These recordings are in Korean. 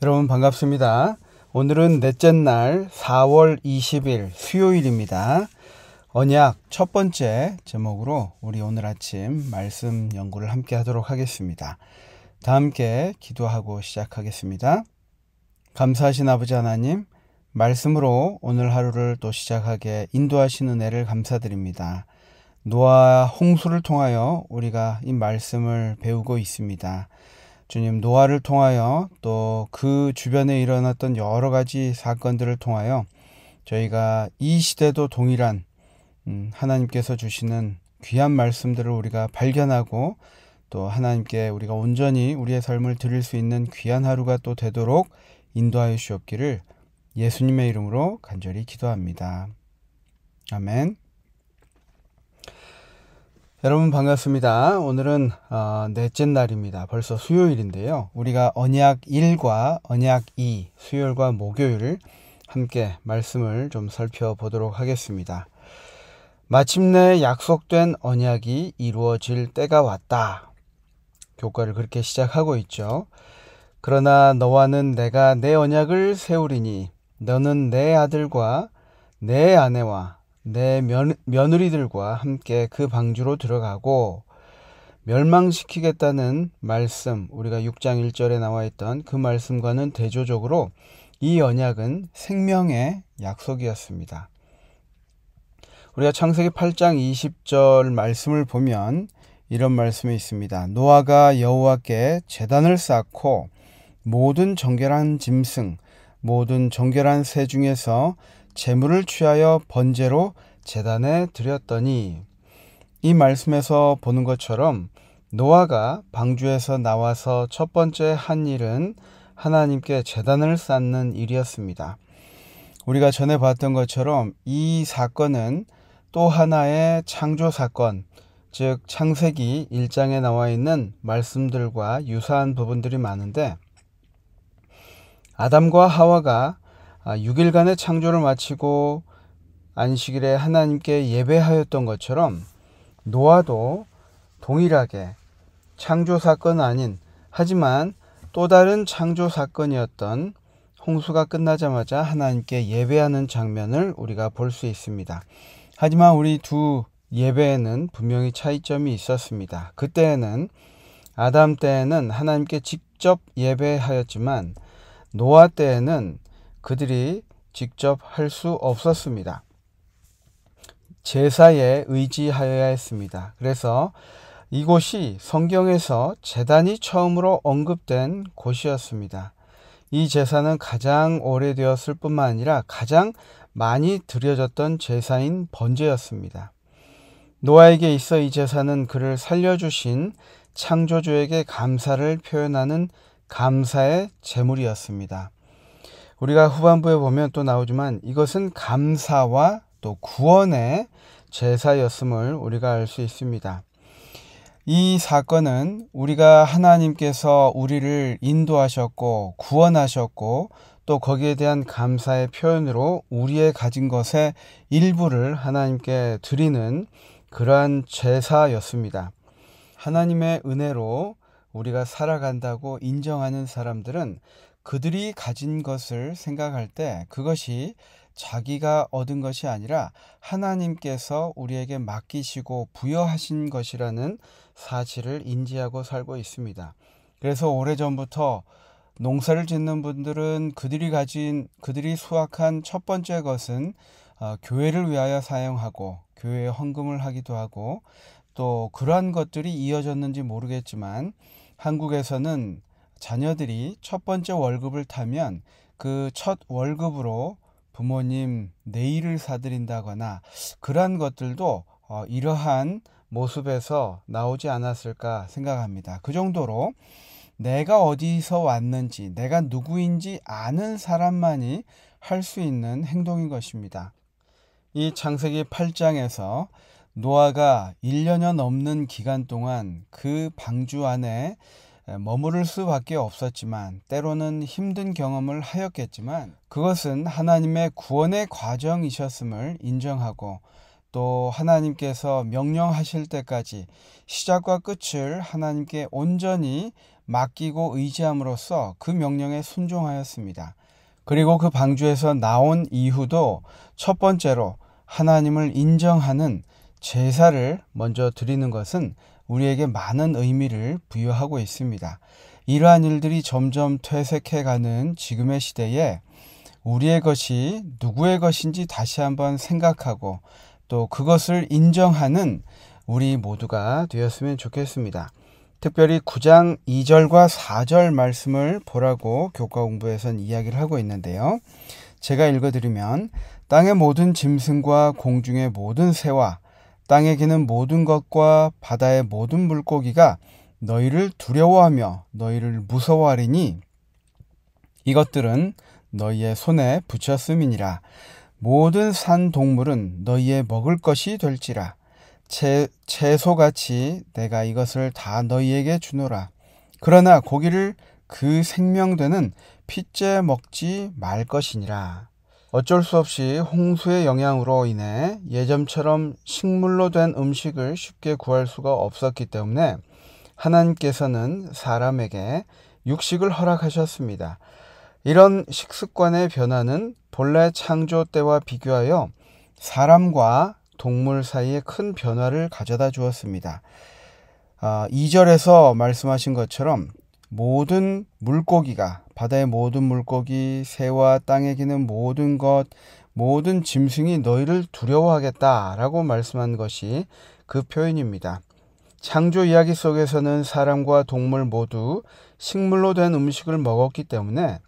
여러분 반갑습니다. 오늘은 넷째 날 4월 20일 수요일입니다. 언약 첫 번째 제목으로 우리 오늘 아침 말씀 연구를 함께 하도록 하겠습니다. 다 함께 기도하고 시작하겠습니다. 감사하신 아버지 하나님, 말씀으로 오늘 하루를 또 시작하게 인도하시는 은혜를 감사드립니다. 노아 홍수를 통하여 우리가 이 말씀을 배우고 있습니다. 주님, 노아를 통하여 또 그 주변에 일어났던 여러 가지 사건들을 통하여 저희가 이 시대도 동일한 하나님께서 주시는 귀한 말씀들을 우리가 발견하고 또 하나님께 우리가 온전히 우리의 삶을 드릴 수 있는 귀한 하루가 또 되도록 인도하여 주옵기를 예수님의 이름으로 간절히 기도합니다. 아멘. 여러분 반갑습니다. 오늘은 넷째 날입니다. 벌써 수요일인데요. 우리가 언약 1과 언약 2, 수요일과 목요일 함께 말씀을 좀 살펴보도록 하겠습니다. 마침내 약속된 언약이 이루어질 때가 왔다. 교과를 그렇게 시작하고 있죠. 그러나 너와는 내가 내 언약을 세우리니 너는 내 아들과 내 아내와 내 며느리들과 함께 그 방주로 들어가고 멸망시키겠다는 말씀, 우리가 6장 1절에 나와 있던 그 말씀과는 대조적으로 이 언약은 생명의 약속이었습니다. 우리가 창세기 8장 20절 말씀을 보면 이런 말씀이 있습니다. 노아가 여호와께 제단을 쌓고 모든 정결한 짐승, 모든 정결한 새 중에서 제물을 취하여 번제로 제단에 드렸더니, 이 말씀에서 보는 것처럼 노아가 방주에서 나와서 첫 번째 한 일은 하나님께 제단을 쌓는 일이었습니다. 우리가 전에 봤던 것처럼 이 사건은 또 하나의 창조 사건, 즉 창세기 1장에 나와 있는 말씀들과 유사한 부분들이 많은데, 아담과 하와가 6일간의 창조를 마치고 안식일에 하나님께 예배하였던 것처럼 노아도 동일하게 창조 사건은 아닌, 하지만 또 다른 창조 사건이었던 홍수가 끝나자마자 하나님께 예배하는 장면을 우리가 볼 수 있습니다. 하지만 우리 두 예배에는 분명히 차이점이 있었습니다. 그때에는, 아담 때에는 하나님께 직접 예배하였지만 노아 때에는 그들이 직접 할 수 없었습니다. 제사에 의지하여야 했습니다. 그래서 이곳이 성경에서 제단이 처음으로 언급된 곳이었습니다. 이 제사는 가장 오래되었을 뿐만 아니라 가장 많이 드려졌던 제사인 번제였습니다. 노아에게 있어 이 제사는 그를 살려주신 창조주에게 감사를 표현하는 감사의 제물이었습니다. 우리가 후반부에 보면 또 나오지만 이것은 감사와 또 구원의 제사였음을 우리가 알 수 있습니다. 이 사건은 우리가 하나님께서 우리를 인도하셨고 구원하셨고 또 거기에 대한 감사의 표현으로 우리의 가진 것의 일부를 하나님께 드리는 그러한 제사였습니다. 하나님의 은혜로 우리가 살아간다고 인정하는 사람들은 그들이 가진 것을 생각할 때 그것이 자기가 얻은 것이 아니라 하나님께서 우리에게 맡기시고 부여하신 것이라는 사실을 인지하고 살고 있습니다. 그래서 오래전부터 농사를 짓는 분들은 그들이 수확한 첫 번째 것은 교회를 위하여 사용하고 교회에 헌금을 하기도 하고, 또 그러한 것들이 이어졌는지 모르겠지만 한국에서는 자녀들이 첫 번째 월급을 타면 그 첫 월급으로 부모님 네일을 사드린다거나 그러한 것들도 이러한 모습에서 나오지 않았을까 생각합니다. 그 정도로 내가 어디서 왔는지, 내가 누구인지 아는 사람만이 할 수 있는 행동인 것입니다. 이 창세기 8장에서 노아가 1년여 넘는 기간 동안 그 방주 안에 머무를 수밖에 없었지만, 때로는 힘든 경험을 하였겠지만 그것은 하나님의 구원의 과정이셨음을 인정하고, 또 하나님께서 명령하실 때까지 시작과 끝을 하나님께 온전히 맡기고 의지함으로써 그 명령에 순종하였습니다. 그리고 그 방주에서 나온 이후도 첫 번째로 하나님을 인정하는 제사를 먼저 드리는 것은 우리에게 많은 의미를 부여하고 있습니다. 이러한 일들이 점점 퇴색해가는 지금의 시대에 우리의 것이 누구의 것인지 다시 한번 생각하고 또 그것을 인정하는 우리 모두가 되었으면 좋겠습니다. 특별히 9장 2절과 4절 말씀을 보라고 교과 공부에선 이야기를 하고 있는데요. 제가 읽어드리면 땅의 모든 짐승과 공중의 모든 새와 땅에 기는 모든 것과 바다의 모든 물고기가 너희를 두려워하며 너희를 무서워하리니 이것들은 너희의 손에 붙였음이니라. 모든 산 동물은 너희의 먹을 것이 될지라. 채소같이 내가 이것을 다 너희에게 주노라. 그러나 고기를 그 생명되는 핏째 먹지 말 것이니라. 어쩔 수 없이 홍수의 영향으로 인해 예전처럼 식물로 된 음식을 쉽게 구할 수가 없었기 때문에 하나님께서는 사람에게 육식을 허락하셨습니다. 이런 식습관의 변화는 본래 창조 때와 비교하여 사람과 동물 사이에 큰 변화를 가져다 주었습니다. 2절에서 말씀하신 것처럼 모든 물고기가, 바다의 모든 물고기, 새와 땅에 기는 모든 것, 모든 짐승이 너희를 두려워하겠다라고 말씀한 것이 그 표현입니다. 창조 이야기 속에서는 사람과 동물 모두 식물로 된 음식을 먹었기 때문에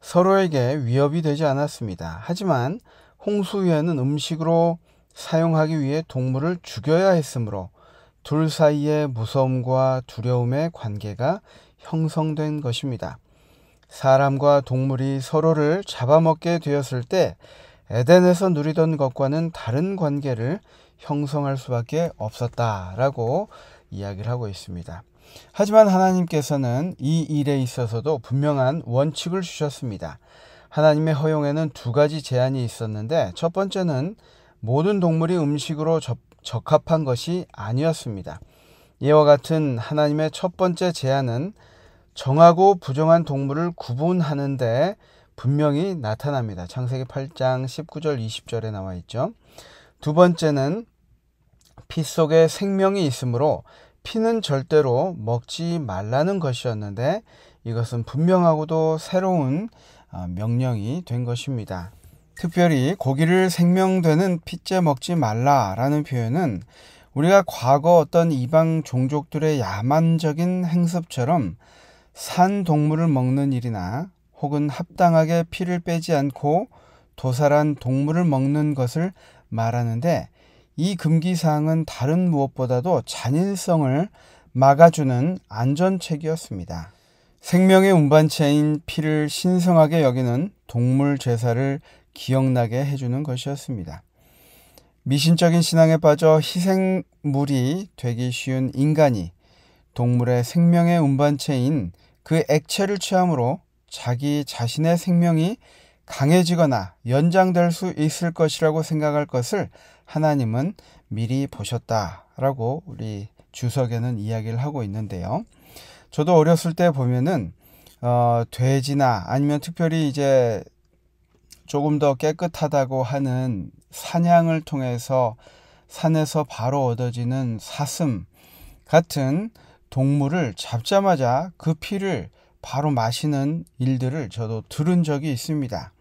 서로에게 위협이 되지 않았습니다. 하지만 홍수 후에는 음식으로 사용하기 위해 동물을 죽여야 했으므로 둘 사이의 무서움과 두려움의 관계가 형성된 것입니다. 사람과 동물이 서로를 잡아먹게 되었을 때 에덴에서 누리던 것과는 다른 관계를 형성할 수밖에 없었다라고 이야기를 하고 있습니다. 하지만 하나님께서는 이 일에 있어서도 분명한 원칙을 주셨습니다. 하나님의 허용에는 두 가지 제한이 있었는데 첫 번째는 모든 동물이 음식으로 적합한 것이 아니었습니다. 이와 같은 하나님의 첫 번째 제한은 정하고 부정한 동물을 구분하는데 분명히 나타납니다. 창세기 8장 19절 20절에 나와 있죠. 두 번째는 피 속에 생명이 있으므로 피는 절대로 먹지 말라는 것이었는데 이것은 분명하고도 새로운 명령이 된 것입니다. 특별히 고기를 생명되는 핏째 먹지 말라라는 표현은 우리가 과거 어떤 이방 종족들의 야만적인 행습처럼 산 동물을 먹는 일이나 혹은 합당하게 피를 빼지 않고 도살한 동물을 먹는 것을 말하는데 이 금기사항은 다른 무엇보다도 잔인성을 막아주는 안전책이었습니다. 생명의 운반체인 피를 신성하게 여기는 동물 제사를 기억나게 해주는 것이었습니다. 미신적인 신앙에 빠져 희생물이 되기 쉬운 인간이 동물의 생명의 운반체인 그 액체를 취함으로 자기 자신의 생명이 강해지거나 연장될 수 있을 것이라고 생각할 것을 하나님은 미리 보셨다라고 우리 주석에는 이야기를 하고 있는데요. 저도 어렸을 때 보면은 돼지나 아니면 특별히 이제 조금 더 깨끗하다고 하는 사냥을 통해서 산에서 바로 얻어지는 사슴 같은 동물을 잡자마자 그 피를 바로 마시는 일들을 저도 들은 적이 있습니다.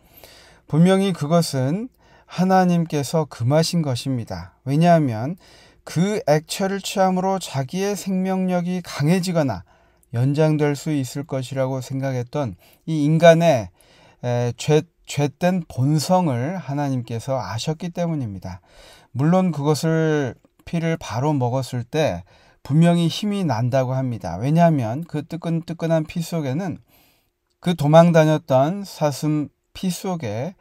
분명히 그것은 하나님께서 금하신 것입니다. 왜냐하면 그 액체를 취함으로 자기의 생명력이 강해지거나 연장될 수 있을 것이라고 생각했던 이 인간의 죄된 본성을 하나님께서 아셨기 때문입니다. 물론 그것을 피를 바로 먹었을 때 분명히 힘이 난다고 합니다. 왜냐하면 그 뜨끈뜨끈한 피 속에는 그 도망다녔던 사슴 피 속에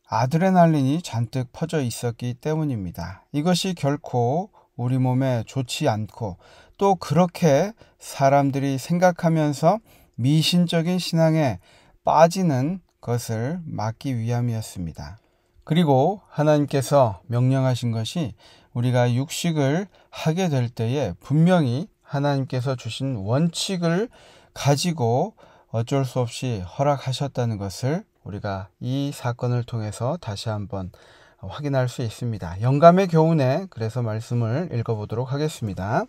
아드레날린이 잔뜩 퍼져 있었기 때문입니다. 이것이 결코 우리 몸에 좋지 않고 또 그렇게 사람들이 생각하면서 미신적인 신앙에 빠지는 것을 막기 위함이었습니다. 그리고 하나님께서 명령하신 것이 우리가 육식을 하게 될 때에 분명히 하나님께서 주신 원칙을 가지고 어쩔 수 없이 허락하셨다는 것을 우리가 이 사건을 통해서 다시 한번 확인할 수 있습니다. 영감의 교훈에 그래서 말씀을 읽어보도록 하겠습니다.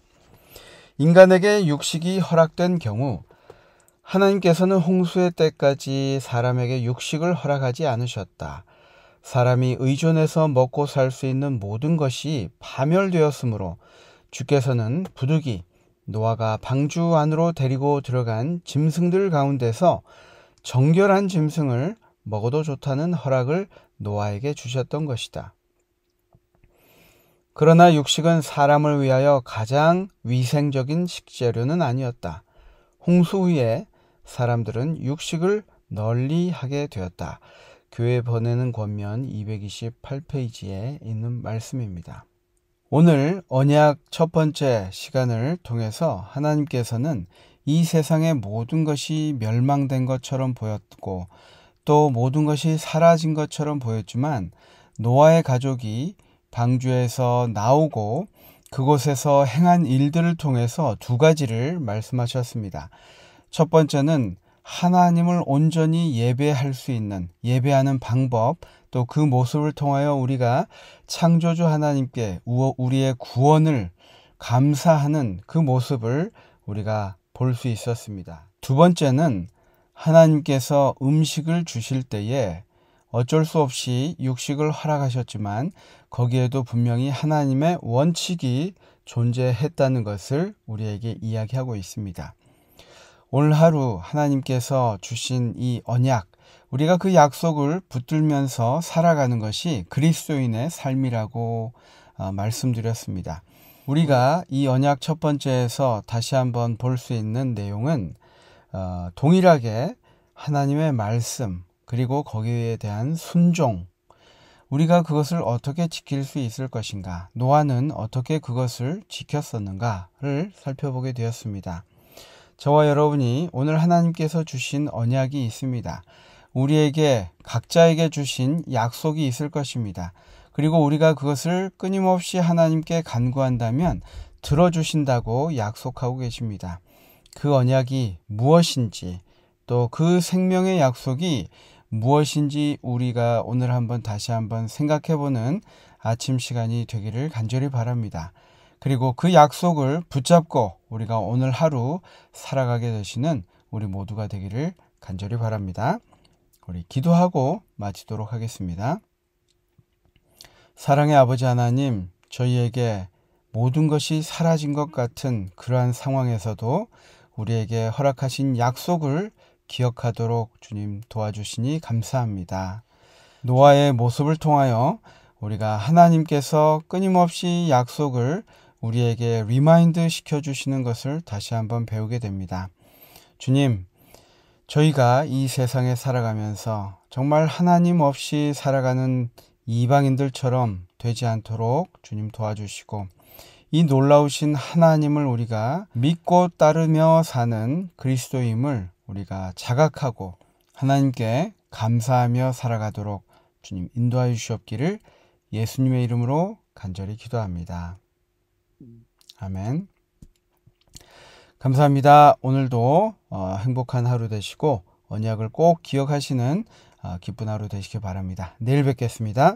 인간에게 육식이 허락된 경우 하나님께서는 홍수의 때까지 사람에게 육식을 허락하지 않으셨다. 사람이 의존해서 먹고 살 수 있는 모든 것이 파멸되었으므로 주께서는 부득이 노아가 방주 안으로 데리고 들어간 짐승들 가운데서 정결한 짐승을 먹어도 좋다는 허락을 노아에게 주셨던 것이다. 그러나 육식은 사람을 위하여 가장 위생적인 식재료는 아니었다. 홍수 후에 사람들은 육식을 널리 하게 되었다. 교회 보내는 권면 228페이지에 있는 말씀입니다. 오늘 언약 첫 번째 시간을 통해서 하나님께서는 이 세상의 모든 것이 멸망된 것처럼 보였고 또 모든 것이 사라진 것처럼 보였지만 노아의 가족이 방주에서 나오고 그곳에서 행한 일들을 통해서 두 가지를 말씀하셨습니다. 첫 번째는 하나님을 온전히 예배할 수 있는 예배하는 방법, 또 그 모습을 통하여 우리가 창조주 하나님께 우리의 구원을 감사하는 그 모습을 우리가 볼 수 있었습니다. 두 번째는 하나님께서 음식을 주실 때에 어쩔 수 없이 육식을 허락하셨지만 거기에도 분명히 하나님의 원칙이 존재했다는 것을 우리에게 이야기하고 있습니다. 오늘 하루 하나님께서 주신 이 언약, 우리가 그 약속을 붙들면서 살아가는 것이 그리스도인의 삶이라고 말씀드렸습니다. 우리가 이 언약 첫 번째에서 다시 한번 볼 수 있는 내용은 동일하게 하나님의 말씀 그리고 거기에 대한 순종, 우리가 그것을 어떻게 지킬 수 있을 것인가, 노아는 어떻게 그것을 지켰었는가를 살펴보게 되었습니다. 저와 여러분이 오늘 하나님께서 주신 언약이 있습니다. 우리에게 각자에게 주신 약속이 있을 것입니다. 그리고 우리가 그것을 끊임없이 하나님께 간구한다면 들어주신다고 약속하고 계십니다. 그 언약이 무엇인지 또 그 생명의 약속이 무엇인지 우리가 오늘 한번 다시 한번 생각해보는 아침 시간이 되기를 간절히 바랍니다. 그리고 그 약속을 붙잡고 우리가 오늘 하루 살아가게 되시는 우리 모두가 되기를 간절히 바랍니다. 우리 기도하고 마치도록 하겠습니다. 사랑의 아버지 하나님, 저희에게 모든 것이 사라진 것 같은 그러한 상황에서도 우리에게 허락하신 약속을 기억하도록 주님 도와주시니 감사합니다. 노아의 모습을 통하여 우리가 하나님께서 끊임없이 약속을 우리에게 리마인드 시켜주시는 것을 다시 한번 배우게 됩니다. 주님, 저희가 이 세상에 살아가면서 정말 하나님 없이 살아가는 이방인들처럼 되지 않도록 주님 도와주시고 이 놀라우신 하나님을 우리가 믿고 따르며 사는 그리스도임을 우리가 자각하고 하나님께 감사하며 살아가도록 주님 인도하여 주시옵기를 예수님의 이름으로 간절히 기도합니다. 아멘. 감사합니다. 오늘도 행복한 하루 되시고 언약을 꼭 기억하시는 기쁜 하루 되시길 바랍니다. 내일 뵙겠습니다.